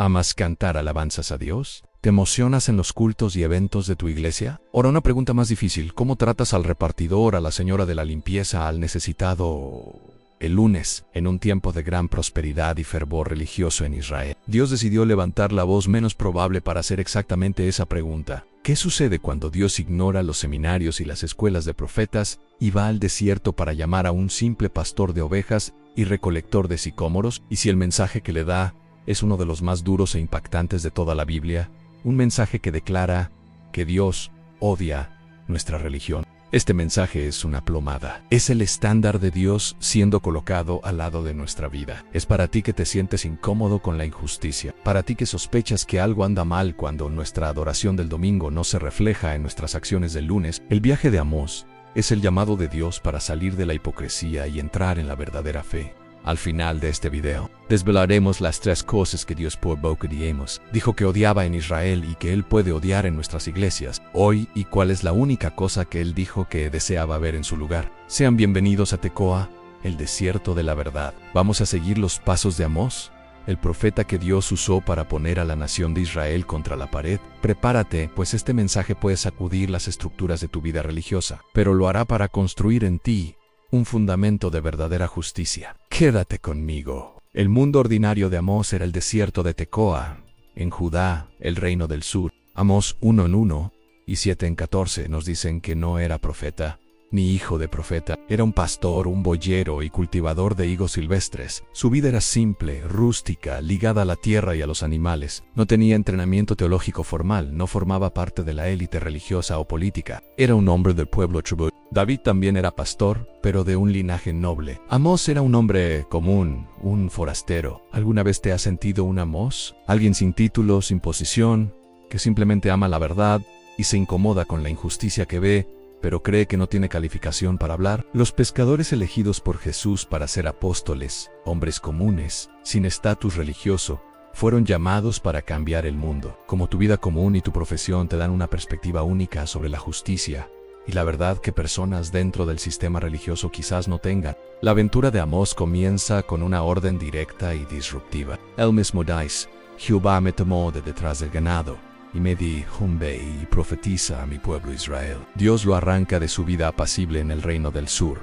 ¿Amas cantar alabanzas a Dios? ¿Te emocionas en los cultos y eventos de tu iglesia? Ahora una pregunta más difícil. ¿Cómo tratas al repartidor, a la señora de la limpieza, al necesitado? El lunes, en un tiempo de gran prosperidad y fervor religioso en Israel, Dios decidió levantar la voz menos probable para hacer exactamente esa pregunta. ¿Qué sucede cuando Dios ignora los seminarios y las escuelas de profetas y va al desierto para llamar a un simple pastor de ovejas y recolector de sicómoros? ¿Y si el mensaje que le da es uno de los más duros e impactantes de toda la Biblia? Un mensaje que declara que Dios odia nuestra religión. Este mensaje es una plomada. Es el estándar de Dios siendo colocado al lado de nuestra vida. Es para ti que te sientes incómodo con la injusticia. Para ti que sospechas que algo anda mal cuando nuestra adoración del domingo no se refleja en nuestras acciones del lunes. El viaje de Amós es el llamado de Dios para salir de la hipocresía y entrar en la verdadera fe. Al final de este video, desvelaremos las 3 cosas que Dios por boca de Amós dijo que odiaba en Israel y que Él puede odiar en nuestras iglesias hoy, y cuál es la única cosa que Él dijo que deseaba ver en su lugar. Sean bienvenidos a Tecoa, el desierto de la verdad. Vamos a seguir los pasos de Amós, el profeta que Dios usó para poner a la nación de Israel contra la pared. Prepárate, pues este mensaje puede sacudir las estructuras de tu vida religiosa, pero lo hará para construir en ti un fundamento de verdadera justicia. Quédate conmigo. El mundo ordinario de Amós era el desierto de Tecoa, en Judá, el reino del sur. Amós 1:1 y 7:14 nos dicen que no era profeta, ni hijo de profeta. Era un pastor, un boyero y cultivador de higos silvestres. Su vida era simple, rústica, ligada a la tierra y a los animales. No tenía entrenamiento teológico formal, no formaba parte de la élite religiosa o política. Era un hombre del pueblo tribu. David también era pastor, pero de un linaje noble. Amós era un hombre común, un forastero. ¿Alguna vez te has sentido un Amós? Alguien sin título, sin posición, que simplemente ama la verdad y se incomoda con la injusticia que ve, pero cree que no tiene calificación para hablar. Los pescadores elegidos por Jesús para ser apóstoles, hombres comunes, sin estatus religioso, fueron llamados para cambiar el mundo. Como tu vida común y tu profesión te dan una perspectiva única sobre la justicia y la verdad que personas dentro del sistema religioso quizás no tengan. La aventura de Amós comienza con una orden directa y disruptiva. Él mismo dice: Jehová me tomó de detrás del ganado y me dijo: ve y profetiza a mi pueblo Israel. Dios lo arranca de su vida apacible en el reino del sur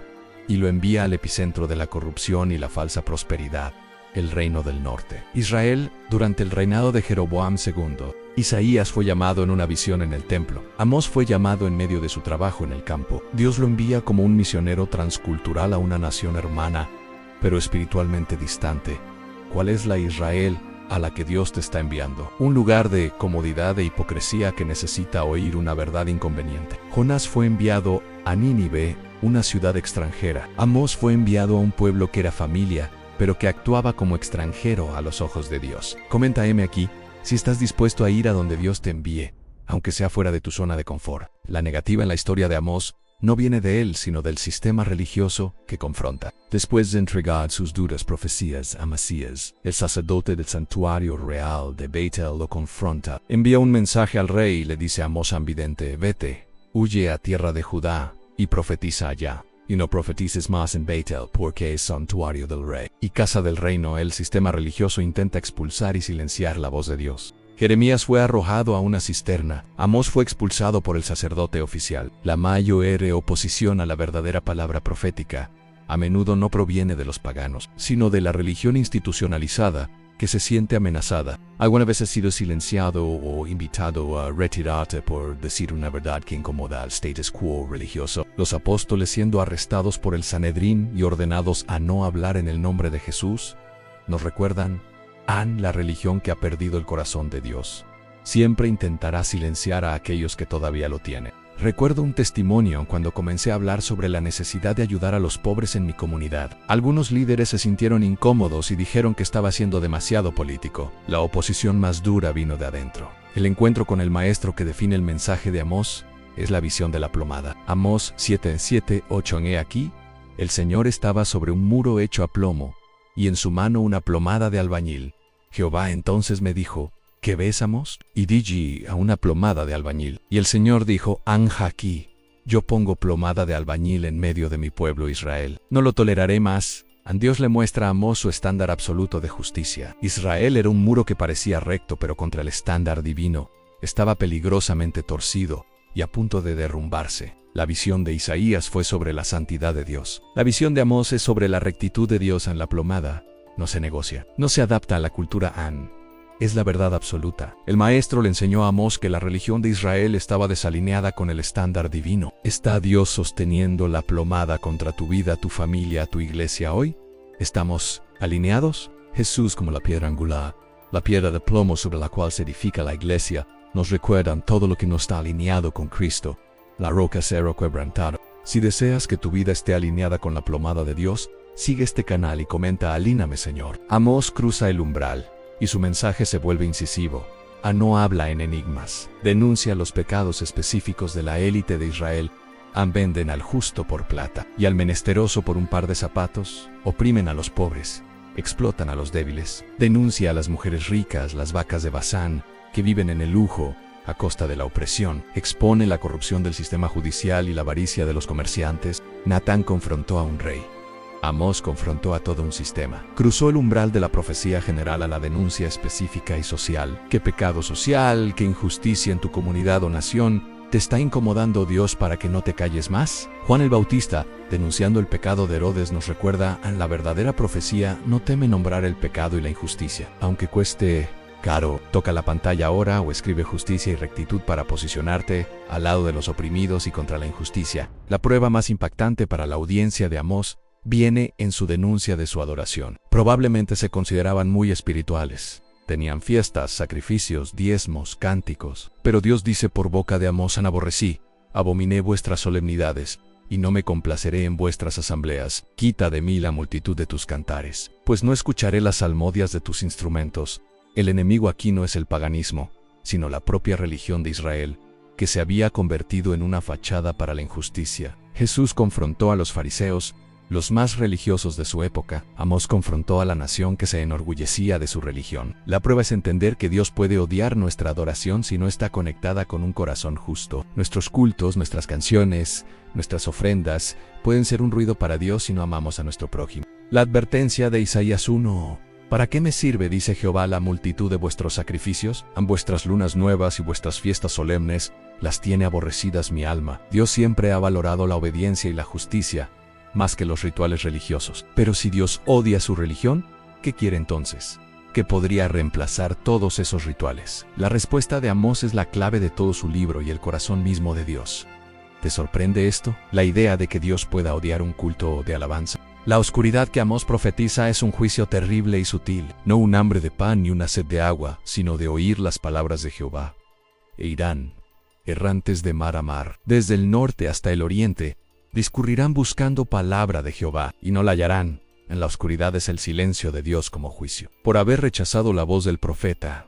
y lo envía al epicentro de la corrupción y la falsa prosperidad, el reino del norte. Israel, durante el reinado de Jeroboam II. Isaías fue llamado en una visión en el templo. Amós fue llamado en medio de su trabajo en el campo. Dios lo envía como un misionero transcultural a una nación hermana, pero espiritualmente distante. ¿Cuál es la Israel a la que Dios te está enviando? Un lugar de comodidad e hipocresía que necesita oír una verdad inconveniente. Jonás fue enviado a Nínive, una ciudad extranjera. Amós fue enviado a un pueblo que era familia, pero que actuaba como extranjero a los ojos de Dios. Comenta aquí si estás dispuesto a ir a donde Dios te envíe, aunque sea fuera de tu zona de confort. La negativa en la historia de Amós no viene de él, sino del sistema religioso que confronta. Después de entregar sus duras profecías a Amasías, el sacerdote del santuario real de Betel lo confronta. Envía un mensaje al rey y le dice a Amós ambivalente: vete, huye a tierra de Judá y profetiza allá. Y no profetices más en Betel, porque es santuario del rey y casa del reino. El sistema religioso intenta expulsar y silenciar la voz de Dios. Jeremías fue arrojado a una cisterna. Amós fue expulsado por el sacerdote oficial. La mayor oposición a la verdadera palabra profética a menudo no proviene de los paganos, sino de la religión institucionalizada que se siente amenazada. ¿Alguna vez has sido silenciado o invitado a retirarte por decir una verdad que incomoda al status quo religioso? Los apóstoles, siendo arrestados por el Sanedrín y ordenados a no hablar en el nombre de Jesús, nos recuerdan: la religión que ha perdido el corazón de Dios siempre intentará silenciar a aquellos que todavía lo tienen. Recuerdo un testimonio cuando comencé a hablar sobre la necesidad de ayudar a los pobres en mi comunidad. Algunos líderes se sintieron incómodos y dijeron que estaba siendo demasiado político. La oposición más dura vino de adentro. El encuentro con el maestro que define el mensaje de Amós es la visión de la plomada. Amós 7:7-8. He aquí, el Señor estaba sobre un muro hecho a plomo, y en su mano una plomada de albañil. Jehová entonces me dijo: ¿qué ves, Amós? Y dije a una plomada de albañil. Y el Señor dijo: anja aquí, yo pongo plomada de albañil en medio de mi pueblo Israel. No lo toleraré más. Dios le muestra a Amós su estándar absoluto de justicia. Israel era un muro que parecía recto, pero contra el estándar divino estaba peligrosamente torcido y a punto de derrumbarse. La visión de Isaías fue sobre la santidad de Dios. La visión de Amós es sobre la rectitud de Dios en la plomada. No se negocia, no se adapta a la cultura An. Es la verdad absoluta. El maestro le enseñó a Amós que la religión de Israel estaba desalineada con el estándar divino. ¿Está Dios sosteniendo la plomada contra tu vida, tu familia, tu iglesia hoy? ¿Estamos alineados? Jesús, como la piedra angular, la piedra de plomo sobre la cual se edifica la iglesia, nos recuerdan todo lo que no está alineado con Cristo. La roca cero quebrantado. Si deseas que tu vida esté alineada con la plomada de Dios, sigue este canal y comenta Alíname, Señor. Amós cruza el umbral y su mensaje se vuelve incisivo. No habla en enigmas. Denuncia los pecados específicos de la élite de Israel. Venden al justo por plata y al menesteroso por un par de zapatos. Oprimen a los pobres. Explotan a los débiles. Denuncia a las mujeres ricas, las vacas de Basán, que viven en el lujo a costa de la opresión. Expone la corrupción del sistema judicial y la avaricia de los comerciantes. Natán confrontó a un rey. Amós confrontó a todo un sistema. Cruzó el umbral de la profecía general a la denuncia específica y social. ¿Qué pecado social, qué injusticia en tu comunidad o nación te está incomodando Dios para que no te calles más? Juan el Bautista, denunciando el pecado de Herodes, nos recuerda en la verdadera profecía no teme nombrar el pecado y la injusticia, aunque cueste caro. Toca la pantalla ahora o escribe justicia y rectitud para posicionarte al lado de los oprimidos y contra la injusticia. La prueba más impactante para la audiencia de Amós viene en su denuncia de su adoración. Probablemente se consideraban muy espirituales. Tenían fiestas, sacrificios, diezmos, cánticos. Pero Dios dice por boca de Amós: aborrecí, abominé vuestras solemnidades, y no me complaceré en vuestras asambleas. Quita de mí la multitud de tus cantares, pues no escucharé las salmodias de tus instrumentos. El enemigo aquí no es el paganismo, sino la propia religión de Israel, que se había convertido en una fachada para la injusticia. Jesús confrontó a los fariseos, los más religiosos de su época. Amós confrontó a la nación que se enorgullecía de su religión. La prueba es entender que Dios puede odiar nuestra adoración si no está conectada con un corazón justo. Nuestros cultos, nuestras canciones, nuestras ofrendas pueden ser un ruido para Dios si no amamos a nuestro prójimo. La advertencia de Isaías 1. ¿Para qué me sirve, dice Jehová, la multitud de vuestros sacrificios? Vuestras lunas nuevas y vuestras fiestas solemnes las tiene aborrecidas mi alma. Dios siempre ha valorado la obediencia y la justicia más que los rituales religiosos. Pero si Dios odia su religión, ¿qué quiere entonces? ¿Qué podría reemplazar todos esos rituales? La respuesta de Amós es la clave de todo su libro y el corazón mismo de Dios. ¿Te sorprende esto? La idea de que Dios pueda odiar un culto de alabanza. La oscuridad que Amós profetiza es un juicio terrible y sutil, no un hambre de pan ni una sed de agua, sino de oír las palabras de Jehová. E irán, errantes de mar a mar, desde el norte hasta el oriente, discurrirán buscando palabra de Jehová, y no la hallarán. En la oscuridad es el silencio de Dios como juicio. Por haber rechazado la voz del profeta,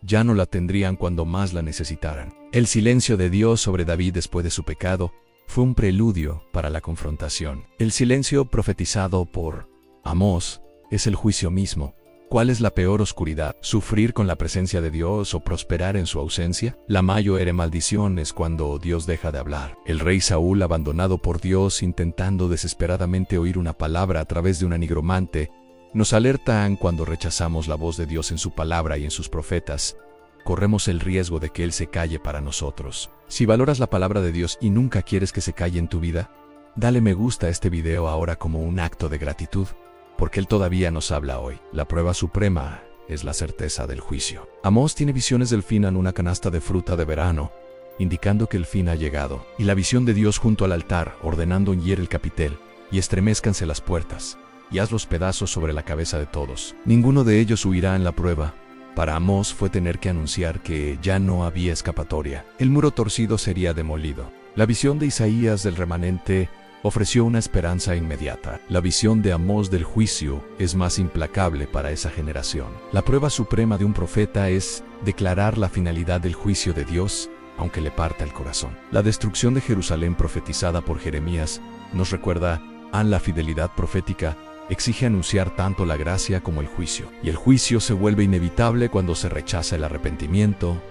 ya no la tendrían cuando más la necesitaran. El silencio de Dios sobre David después de su pecado fue un preludio para la confrontación. El silencio profetizado por Amós es el juicio mismo. ¿Cuál es la peor oscuridad? ¿Sufrir con la presencia de Dios o prosperar en su ausencia? La mayor maldición es cuando Dios deja de hablar. El rey Saúl, abandonado por Dios, intentando desesperadamente oír una palabra a través de una nigromante, nos alertan cuando rechazamos la voz de Dios en su palabra y en sus profetas. Corremos el riesgo de que Él se calle para nosotros. Si valoras la palabra de Dios y nunca quieres que se calle en tu vida, dale me gusta a este video ahora como un acto de gratitud, porque Él todavía nos habla hoy. La prueba suprema es la certeza del juicio. Amós tiene visiones del fin en una canasta de fruta de verano, indicando que el fin ha llegado, y la visión de Dios junto al altar, ordenando hiere el capitel, y estremezcanse las puertas, y haz los pedazos sobre la cabeza de todos. Ninguno de ellos huirá en la prueba. Para Amós fue tener que anunciar que ya no había escapatoria. El muro torcido sería demolido. La visión de Isaías del remanente ofreció una esperanza inmediata. La visión de Amós del juicio es más implacable para esa generación. La prueba suprema de un profeta es declarar la finalidad del juicio de Dios, aunque le parta el corazón. La destrucción de Jerusalén profetizada por Jeremías nos recuerda a la fidelidad profética. Exige anunciar tanto la gracia como el juicio. Y el juicio se vuelve inevitable cuando se rechaza el arrepentimiento.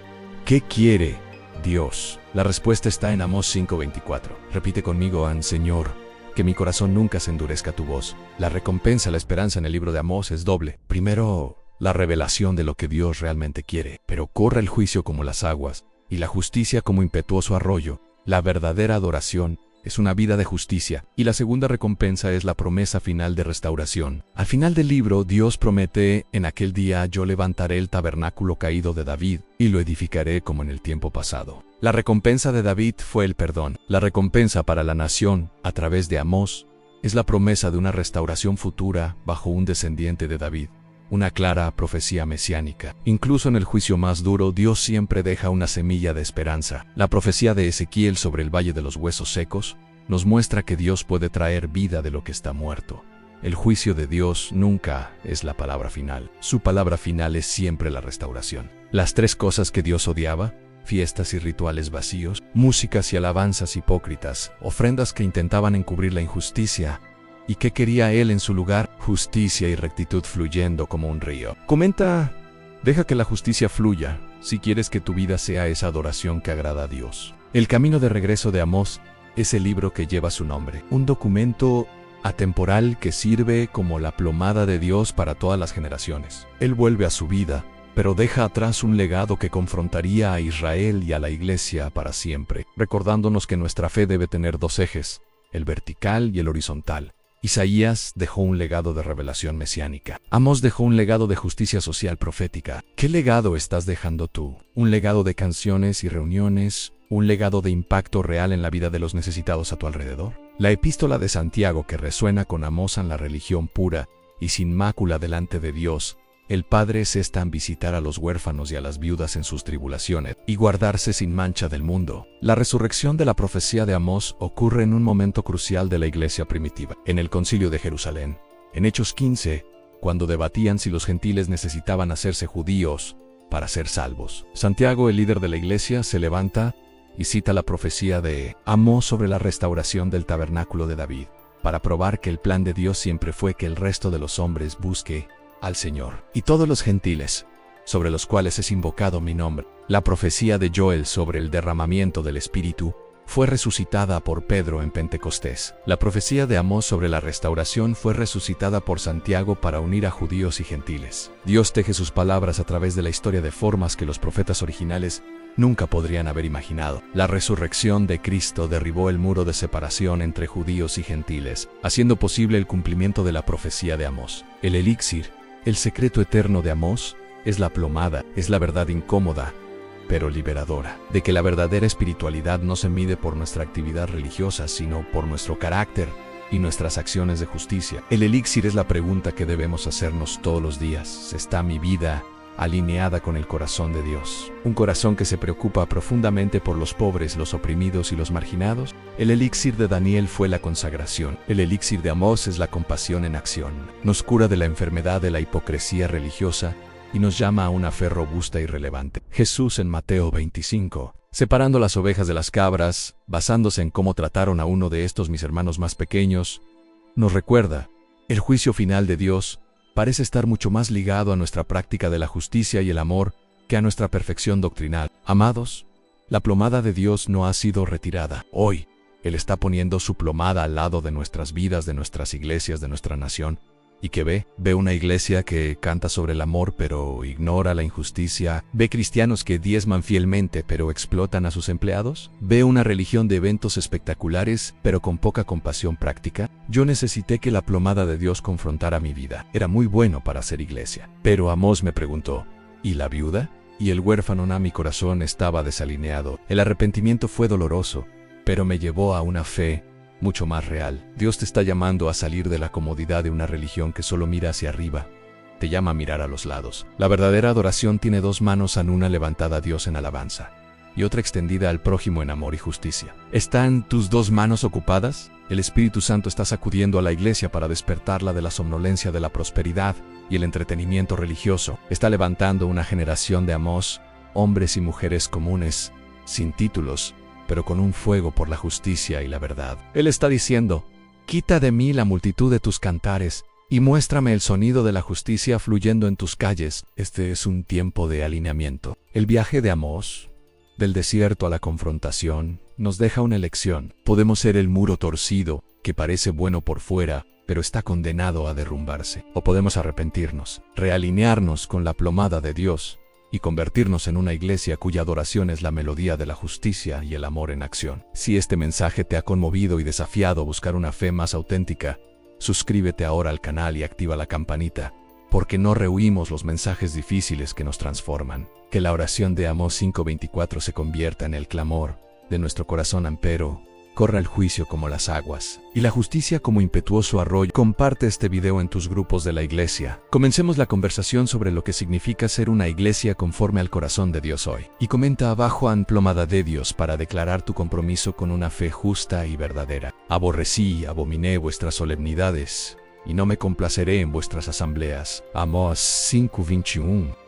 ¿Qué quiere Dios? La respuesta está en Amós 5:24. Repite conmigo: Señor, que mi corazón nunca se endurezca a tu voz. La recompensa, la esperanza en el libro de Amós es doble. Primero, la revelación de lo que Dios realmente quiere, pero corre el juicio como las aguas, y la justicia como impetuoso arroyo. La verdadera adoración es una vida de justicia, y la segunda recompensa es la promesa final de restauración. Al final del libro, Dios promete: en aquel día yo levantaré el tabernáculo caído de David, y lo edificaré como en el tiempo pasado. La recompensa de David fue el perdón. La recompensa para la nación, a través de Amós, es la promesa de una restauración futura bajo un descendiente de David. Una clara profecía mesiánica. Incluso en el juicio más duro, Dios siempre deja una semilla de esperanza. La profecía de Ezequiel sobre el valle de los huesos secos nos muestra que Dios puede traer vida de lo que está muerto. El juicio de Dios nunca es la palabra final. Su palabra final es siempre la restauración. Las tres cosas que Dios odiaba: fiestas y rituales vacíos, músicas y alabanzas hipócritas, ofrendas que intentaban encubrir la injusticia. ¿Y qué quería Él en su lugar? Justicia y rectitud fluyendo como un río. Comenta: deja que la justicia fluya, si quieres que tu vida sea esa adoración que agrada a Dios. El camino de regreso de Amós es el libro que lleva su nombre. Un documento atemporal que sirve como la plomada de Dios para todas las generaciones. Él vuelve a su vida, pero deja atrás un legado que confrontaría a Israel y a la Iglesia para siempre, recordándonos que nuestra fe debe tener dos ejes, el vertical y el horizontal. Isaías dejó un legado de revelación mesiánica. Amós dejó un legado de justicia social profética. ¿Qué legado estás dejando tú? ¿Un legado de canciones y reuniones? ¿Un legado de impacto real en la vida de los necesitados a tu alrededor? La epístola de Santiago, que resuena con Amós en la religión pura y sin mácula delante de Dios, el Padre, es esta: en visitar a los huérfanos y a las viudas en sus tribulaciones, y guardarse sin mancha del mundo. La resurrección de la profecía de Amós ocurre en un momento crucial de la iglesia primitiva, en el Concilio de Jerusalén. En Hechos 15, cuando debatían si los gentiles necesitaban hacerse judíos para ser salvos, Santiago, el líder de la iglesia, se levanta y cita la profecía de Amós sobre la restauración del tabernáculo de David, para probar que el plan de Dios siempre fue que el resto de los hombres busque al Señor, y todos los gentiles, sobre los cuales es invocado mi nombre. La profecía de Joel sobre el derramamiento del Espíritu fue resucitada por Pedro en Pentecostés. La profecía de Amós sobre la restauración fue resucitada por Santiago para unir a judíos y gentiles. Dios teje sus palabras a través de la historia de formas que los profetas originales nunca podrían haber imaginado. La resurrección de Cristo derribó el muro de separación entre judíos y gentiles, haciendo posible el cumplimiento de la profecía de Amós. El elixir, el secreto eterno de Amós, es la plomada, es la verdad incómoda, pero liberadora, de que la verdadera espiritualidad no se mide por nuestra actividad religiosa, sino por nuestro carácter y nuestras acciones de justicia. El elixir es la pregunta que debemos hacernos todos los días: ¿está mi vida alineada con el corazón de Dios? Un corazón que se preocupa profundamente por los pobres, los oprimidos y los marginados. El elixir de Daniel fue la consagración. El elixir de Amós es la compasión en acción. Nos cura de la enfermedad de la hipocresía religiosa y nos llama a una fe robusta y relevante. Jesús, en Mateo 25, separando las ovejas de las cabras, basándose en cómo trataron a uno de estos mis hermanos más pequeños, nos recuerda: el juicio final de Dios parece estar mucho más ligado a nuestra práctica de la justicia y el amor que a nuestra perfección doctrinal. Amados, la plomada de Dios no ha sido retirada. Hoy, Él está poniendo su plomada al lado de nuestras vidas, de nuestras iglesias, de nuestra nación. ¿Y qué ve? Ve una iglesia que canta sobre el amor pero ignora la injusticia. Ve cristianos que diezman fielmente pero explotan a sus empleados. Ve una religión de eventos espectaculares pero con poca compasión práctica. Yo necesité que la plomada de Dios confrontara mi vida. Era muy bueno para ser iglesia. Pero Amós me preguntó: ¿y la viuda? Y el huérfano. Mi corazón estaba desalineado. El arrepentimiento fue doloroso, pero me llevó a una fe mucho más real. Dios te está llamando a salir de la comodidad de una religión que solo mira hacia arriba. Te llama a mirar a los lados. La verdadera adoración tiene dos manos, una levantada a Dios en alabanza y otra extendida al prójimo en amor y justicia. ¿Están tus dos manos ocupadas? El Espíritu Santo está sacudiendo a la iglesia para despertarla de la somnolencia de la prosperidad y el entretenimiento religioso. Está levantando una generación de Amós, hombres y mujeres comunes, sin títulos, pero con un fuego por la justicia y la verdad. Él está diciendo: quita de mí la multitud de tus cantares y muéstrame el sonido de la justicia fluyendo en tus calles. Este es un tiempo de alineamiento. El viaje de Amós del desierto a la confrontación, nos deja una elección. Podemos ser el muro torcido, que parece bueno por fuera, pero está condenado a derrumbarse. O podemos arrepentirnos, realinearnos con la plomada de Dios y convertirnos en una iglesia cuya adoración es la melodía de la justicia y el amor en acción. Si este mensaje te ha conmovido y desafiado a buscar una fe más auténtica, suscríbete ahora al canal y activa la campanita, porque no rehuimos los mensajes difíciles que nos transforman. Que la oración de Amós 5:24 se convierta en el clamor de nuestro corazón, empero corra el juicio como las aguas y la justicia como impetuoso arroyo. Comparte este video en tus grupos de la iglesia. Comencemos la conversación sobre lo que significa ser una iglesia conforme al corazón de Dios hoy. Y comenta abajo en plomada de Dios para declarar tu compromiso con una fe justa y verdadera. Aborrecí y abominé vuestras solemnidades, y no me complaceré en vuestras asambleas. Amós 5:21.